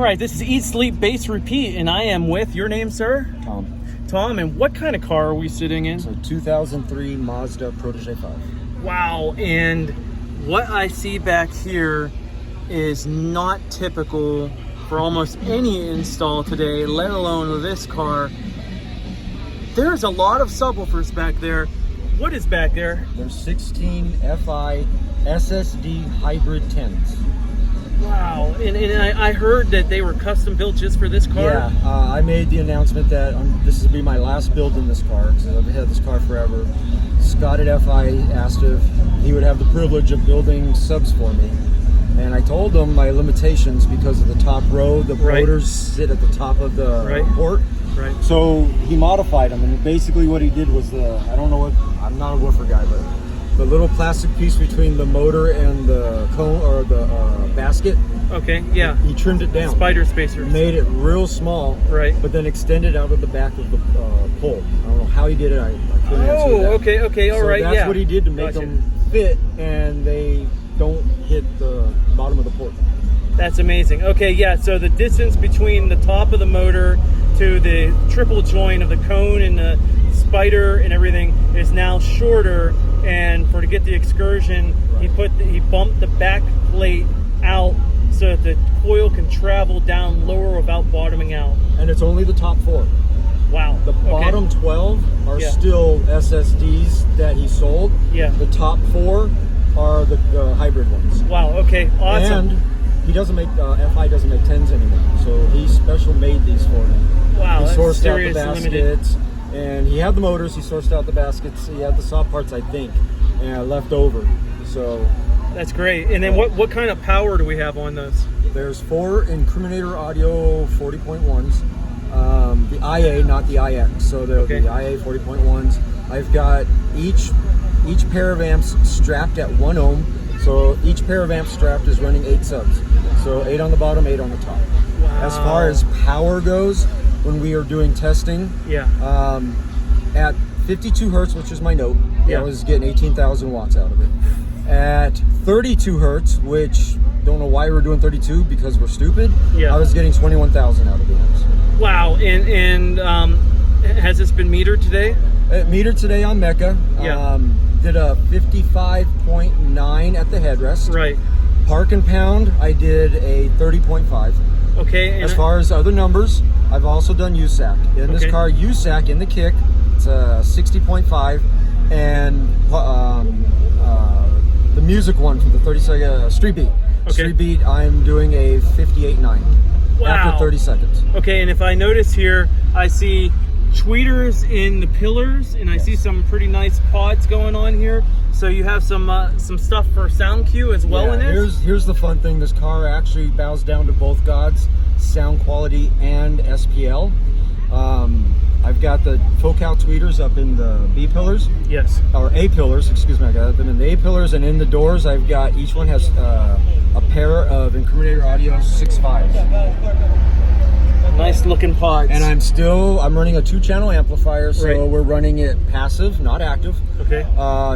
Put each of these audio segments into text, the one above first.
All right, this is Eat, Sleep, Bass, Repeat, and I am with your name, sir? Tom. Tom, and what kind of car are we sitting in? It's a 2003 Mazda Protege 5. Wow, and what I see back here is not typical for almost any install today, let alone this car. There's a lot of subwoofers back there. What is back there? There's 16 FI SSD hybrid 10s. Wow, and I heard that they were custom built just for this car? Yeah, I made the announcement that this would be my last build in this car, because I've had this car forever. Scott at FI asked if he would have the privilege of building subs for me. And I told him my limitations because of the top row. The motors sit at the top of the port. Right. So he modified them, and basically what he did was I don't know what, I'm not a woofer guy, but the little plastic piece between the motor and the cone or the basket. Okay, yeah. He trimmed it down. Spider spacer. Made it real small. Right. But then extended out of the back of the pole. I don't know how he did it. I couldn't answer that. Okay, all right, so that's what he did to make them fit, and they don't hit the bottom of the port. That's amazing. Okay, yeah, so the distance between the top of the motor to the triple joint of the cone and the spider and everything is now shorter, and to get the excursion, he bumped the back plate out so that the coil can travel down lower without bottoming out. And it's only the top 4. Wow. The bottom 12 are still SSDs that he sold. Yeah. The top 4 are the hybrid ones. Wow, okay, awesome. And he doesn't make, FI doesn't make 10s anymore, so he special made these for me. Wow, he sourced out the limited. baskets, and he had the motors, he sourced out the baskets, he had the soft parts, I think, and left over, so. That's great. And then what kind of power do we have on those? There's 4 Incriminator audio 40.1s, the IA, not the IX, so they're the IA 40.1s. I've got each pair of amps strapped at 1 ohm, so each pair of amps strapped is running 8 subs. So 8 on the bottom, 8 on the top. Wow. As far as power goes, when we are doing testing, at 52 hertz, which is my note, I was getting 18,000 watts out of it. At 32 hertz, which don't know why we're doing 32 because we're stupid, I was getting 21,000 out of the amps. Wow, and has this been metered today? Metered today on MECA. Did a 55.9 at the headrest. Right. Park and pound, I did a 30.5. Okay. As far as other numbers, I've also done USAC. In this car, USAC in the kick, it's a 60.5, and the music one for the 30 second Street Beat. Street Beat, I'm doing a 58.9 after 30 seconds. Okay, and if I notice here, I see tweeters in the pillars, and I see some pretty nice pods going on here. So you have some stuff for sound cue as well in there? Here's the fun thing. This car actually bows down to both gods, sound quality and SPL. I've got the Focal tweeters up in the B pillars. Yes. Or A pillars, excuse me. I got them in the A pillars, and in the doors I've got, each one has a pair of Incriminator Audio 6.5s. Nice looking pods. And I'm running a 2-channel amplifier, so we're running it passive, not active. Okay.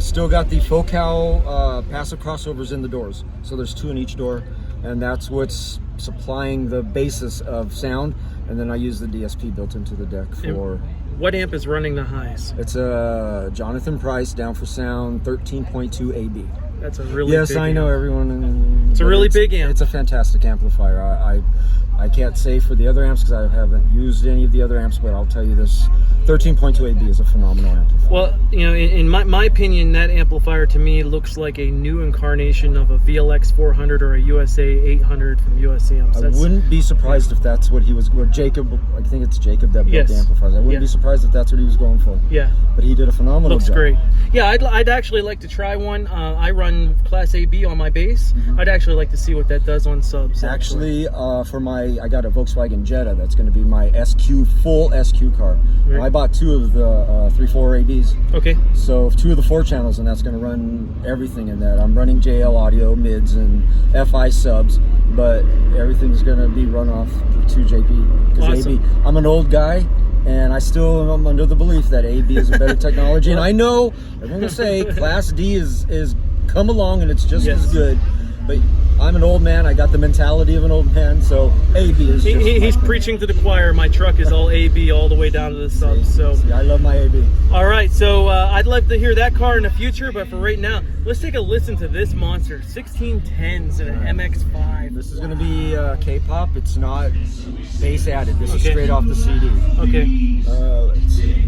Still got the Focal passive crossovers in the doors. So there's 2 in each door, and that's what's supplying the basis of sound. And then I use the DSP built into the deck for... What amp is running the highs? It's a Jonathan Price Down for Sound 13.2 AB. That's a really big I know everyone. It's a really big amp. It's a fantastic amplifier. I can't say for the other amps because I haven't used any of the other amps, but I'll tell you this, 13.2 AB is a phenomenal amplifier. Well, you know, in my opinion, that amplifier to me looks like a new incarnation of a VLX 400 or a USA 800 from USACI. I wouldn't be surprised if that's what he was, or Jacob, I think it's Jacob that built the amplifiers. I wouldn't be surprised if that's what he was going for. Yeah. But he did a phenomenal job. Looks great. Yeah, I'd actually like to try one. I run Class AB on my bass. I'd actually like to see what that does on subs. Actually, I got a Volkswagen Jetta that's going to be my full SQ car. I bought 2 of the 3.4 ABs. Okay. So 2 of the 4 channels, and that's going to run everything in that. I'm running JL audio mids and FI subs, but everything's going to be run off 2 JP. Because AB, I'm an old guy, and I still am under the belief that AB is a better technology. And I know, I'm going to say, Class D is come along and it's just as good. But I'm an old man. I got the mentality of an old man, so AB is just he's preaching to the choir. My truck is all AB all the way down to the sub. So I love my AB. All right, so I'd love to hear that car in the future, but for right now, let's take a listen to this monster, 1610s and an MX-5. This is going to be K-pop. It's not bass added. This is straight off the CD. Okay. Let's see.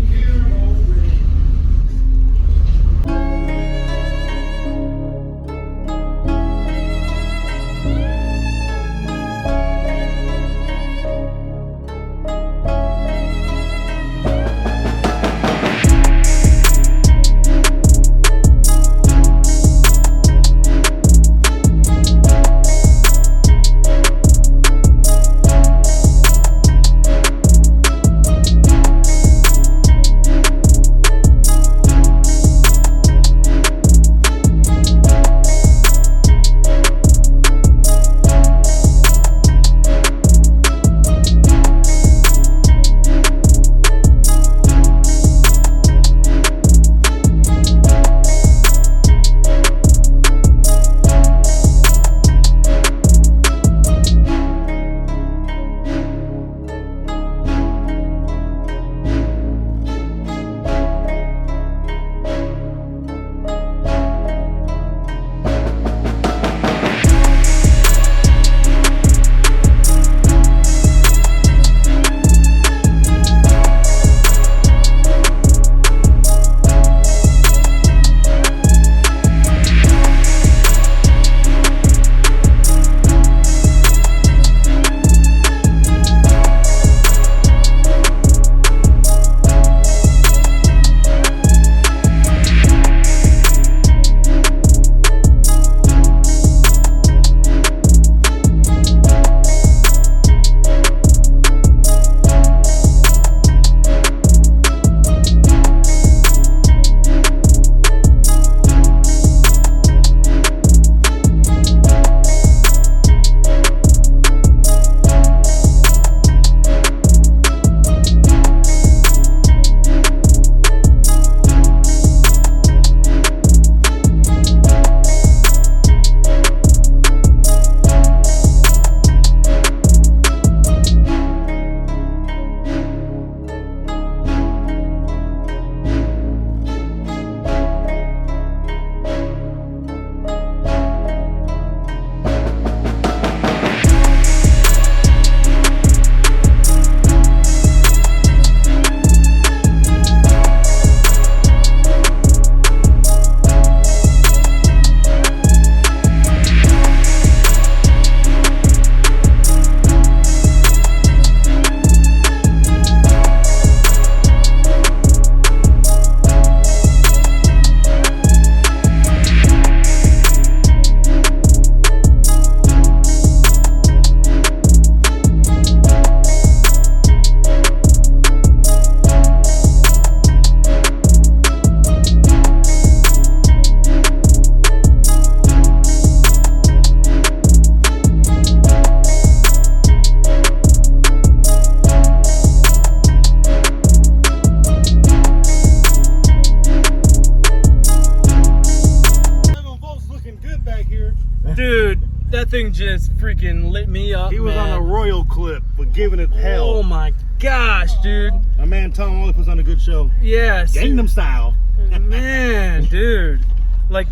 Dude, that thing just freaking lit me up. He was man. on a royal clip for giving it hell. Oh my gosh, dude. My man Tom always puts on a good show. Yes. Gangnam Style. Man, dude. Like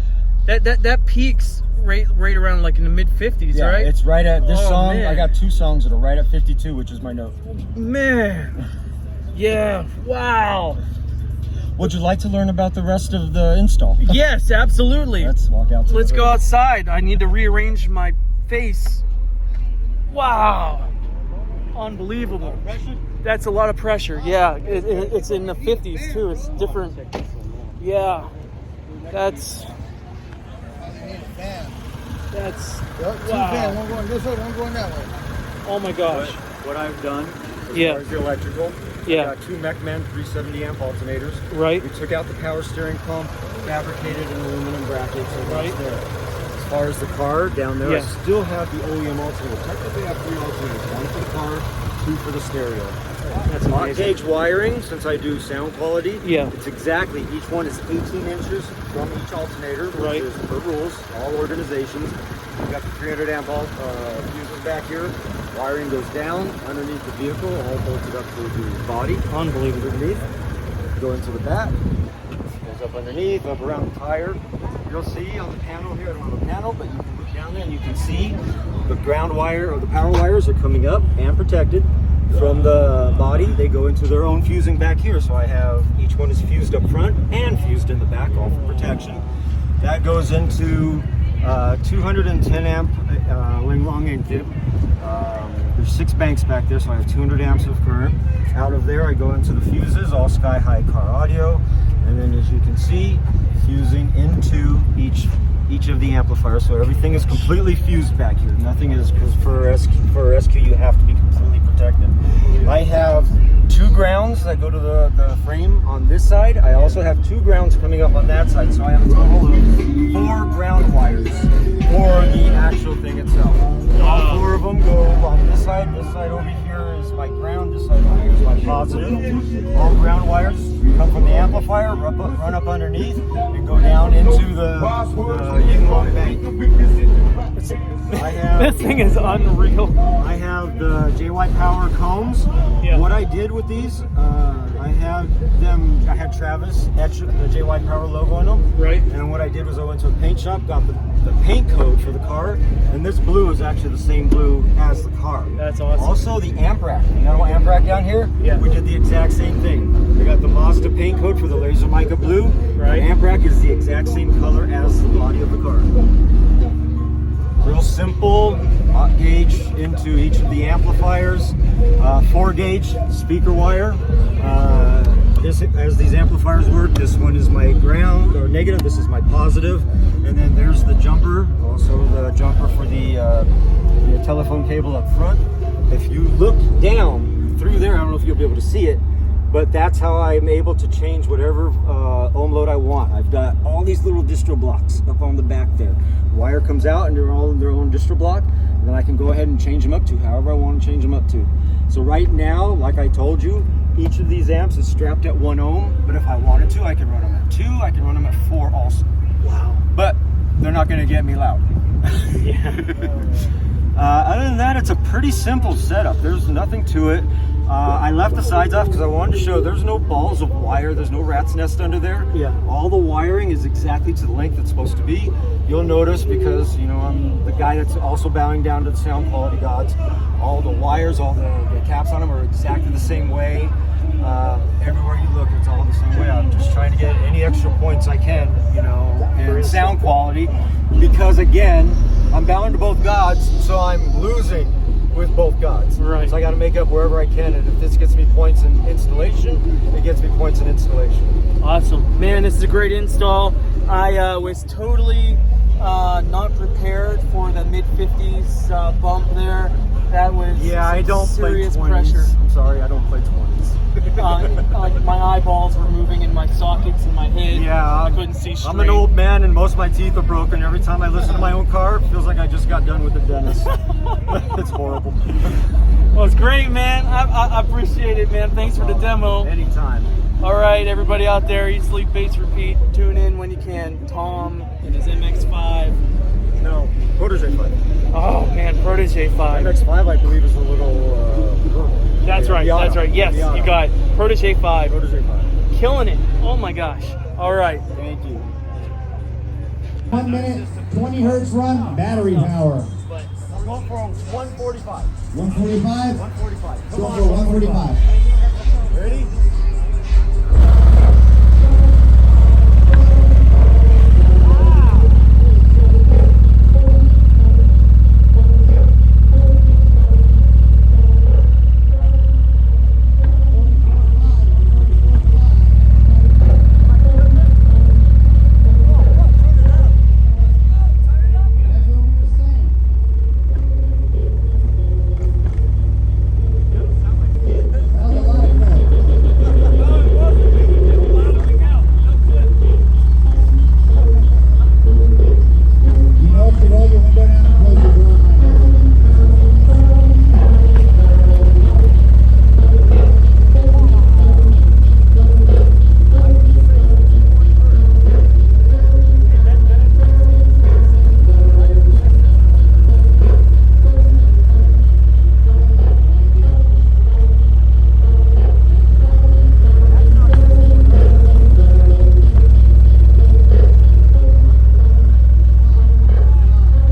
that peaks right around like in the mid 50s, yeah, right? It's right at this song. Man. I got 2 songs that are right at 52, which is my note. Man. Yeah. Wow. Would you like to learn about the rest of the install? Yes, absolutely. Let's walk out. Let's go outside. I need to rearrange my face. Wow. Unbelievable. That's a lot of pressure. Yeah, it's in the 50s too. It's different. Yeah. That's Two fan, one going this way, one going that way. oh my gosh. What I've done as Yeah. far as the electrical, Yeah. I got 2 MECA 370 amp alternators. Right. We took out the power steering pump, fabricated an aluminum bracket, so that's Right. there. As far as the car, down there, Yeah. I still have the OEM alternator. Technically I have 3 alternators, 1 for the car, 2 for the stereo. That's Hot amazing. gauge wiring, since I do sound quality, Yeah. it's exactly, each one is 18 inches from each alternator, which Right. is per rules, all organizations. You've got the 300 amp fuses back here. Wiring goes down underneath the vehicle, all bolted up to the body. Unbelievable. Underneath, go into the back, goes up underneath, up around the tire. You'll see on the panel here, I don't have a panel, but you can look down there and you can see the ground wire or the power wires are coming up and protected from the body. They go into their own fusing back here. So I have, each one is fused up front and fused in the back, all for protection. That goes into 210 amp Lingard intake. There's 6 banks back there, so I have 200 amps of current. Out of there, I go into the fuses, all sky-high car audio, and then as you can see, fusing into each of the amplifiers. So everything is completely fused back here. Nothing is, because for SQ you have to be completely protected. I have 2 grounds that go to the frame on this side. I also have 2 grounds coming up on that side, so I have a total of 4 ground wires for the actual thing itself. All 4 of them go on this side. This side over here is my ground. This side over here is my positive. All ground wires come from the amplifier, run up underneath, and go down into the yin long bank. This thing is unreal. I have the JY Power combs. Yeah. What I did with these, I had Travis etch the JY Power logo on them. Right. And what I did was I went to a paint shop, got the paint code for the car, and this blue is actually the same blue as the car. That's awesome. Also the amp rack. You know amp rack down here? Yeah. We did the exact same thing. We got the Mazda paint code for the laser mica blue. Right. The amp rack is the exact same color as the body of the car. Real simple, hot gauge into each of the amplifiers, 4 gauge speaker wire. As these amplifiers work, this one is my ground or negative, this is my positive, and then there's the jumper, also the jumper for the telephone cable up front. If you look down through there, I don't know if you'll be able to see it, but that's how I'm able to change whatever ohm load I want. I've got all these little distro blocks up on the back there. The wire comes out and they're all in their own distro block, and then I can go ahead and change them up to however I want to change them up to. So right now, like I told you, each of these amps is strapped at 1 ohm, but if I wanted to, I can run them at 2, I can run them at 4 also. Wow. But they're not gonna get me loud. Yeah. Other than that, it's a pretty simple setup. There's nothing to it. I left the sides off because I wanted to show there's no balls of wire, there's no rat's nest under there. Yeah. All the wiring is exactly to the length it's supposed to be. You'll notice, because you know I'm the guy that's also bowing down to the sound quality gods, all the wires, all the caps on them are exactly the same way. Everywhere you look, it's all the same way. I'm just trying to get any extra points I can, you know, in sound quality, because again, I'm bowing to both gods, so I'm losing with both gods. Right. So I got to make up wherever I can, and if this gets me points in installation, it gets me points in installation. Awesome. Man, this is a great install. I was totally not prepared for the mid-50s bump there. That was I don't play serious 20s. pressure. I'm sorry, I don't play 20s. Like my eyeballs were moving in my sockets in my head. Yeah, I couldn't see straight. I'm an old man and most of my teeth are broken. Every time I listen to my own car, it feels like I just got done with the dentist. It's horrible. Well, it's great, man. I appreciate it, man. Thanks for the demo. Anytime. All right, everybody out there, Eat, Sleep, Bass, Repeat. Tune in when you can. Tom and his MX-5. No, Protege 5. Oh, man, Protege 5. MX-5, I believe, is a little purple. That's right, Miata. that's right. Yes, Miata. you got Protege 5. Protege 5. Killing it. Oh, my gosh. All right. Thank you. 1 minute, 20 hertz run, battery power. I'm going for 145. 145? 145. Go for 145.